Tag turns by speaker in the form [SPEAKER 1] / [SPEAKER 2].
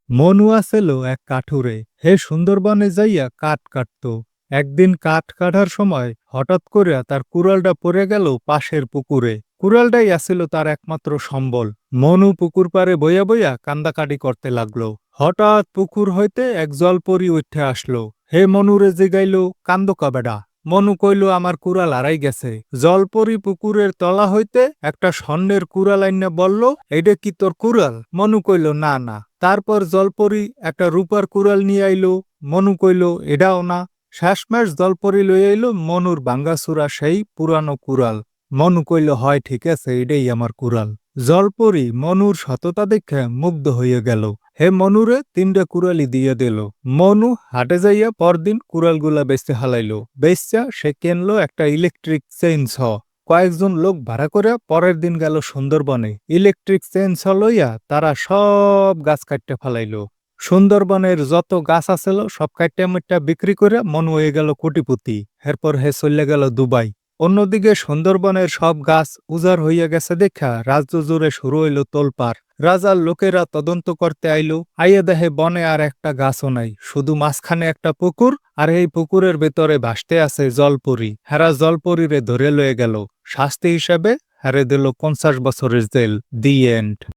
[SPEAKER 1] মনু আছিল এক কাঠুরে। হে সুন্দরবনে যাইয়া কাঠ কাটত। একদিন কাঠ কাটার সময় হঠাৎ করিয়া তার কুড়ালটা পড়ে গেল পাশের পুকুরে। কুড়ালটাই আছিল তার একমাত্র সম্বল। মনু পুকুর পাড়ে বইয়া বইয়া কান্দাকাটি করতে লাগলো। হঠাৎ পুকুর হইতে এক জলপরি উঠে আসলো। হে মনুরে জিগাইল, কান্দকা বেডা। মনু কইল, আমার কুড়াল হারাই গেছে। জলপরি পুকুরের তলা হইতে একটা স্বর্ণের কুড়াল আইনা বলল, এইটা কি তোর কুড়াল? মনু কইল, না না। তারপর জলপরি একটা রূপার কুড়াল নিয়ে আইলো। মনু কইল, এটাও না। শেষমেশ জলপরি লই আইল মনুর ভাঙ্গাচুরা সেই পুরানো কুড়াল। মনু কইল, হয় ঠিক আছে, এটাই আমার কুড়াল। জলপরি মনুর সততা দেখে মুগ্ধ হইয়া গেল। হে মনুরে ৩টা কুড়ালি দিয়ে দিল। মনু হাটে যাইয়া পরদিন কুড়ালগুলা বেচতে হালাইলো। বেচা সে কিনলো একটা ইলেকট্রিক চেইনস। কয়েকজন লোক ভাড়া করে পরের দিন গেল সুন্দরবনে। ইলেকট্রিক চেইনস লইয়া তারা সব গাছ কাটতে ফালাইলো। সুন্দরবনের যত গাছ আছিল সব কাটতে মিটটা বিক্রি করে মনু হয়ে গেল কোটিপতি। এরপর হে চলে গেল দুবাই। অন্যদিকে সুন্দরবনের সব গাছ উজাড় হইয়া গেছে দেখা রাজ্য জুড়ে শুরু হইল তোলপাড়। রাজার লোকেরা তদন্ত করতে আইলো। আইয়া দেখে বনে আর একটা গাছও নাই, শুধু মাঝখানে একটা পুকুর, আর এই পুকুরের ভেতরে ভাসতে আছে জলপরি। হেরা জলপরিরে ধরে লয়ে গেল। শাস্তি হিসেবে হেরে দিল ৫০ বছরের জেল। The end.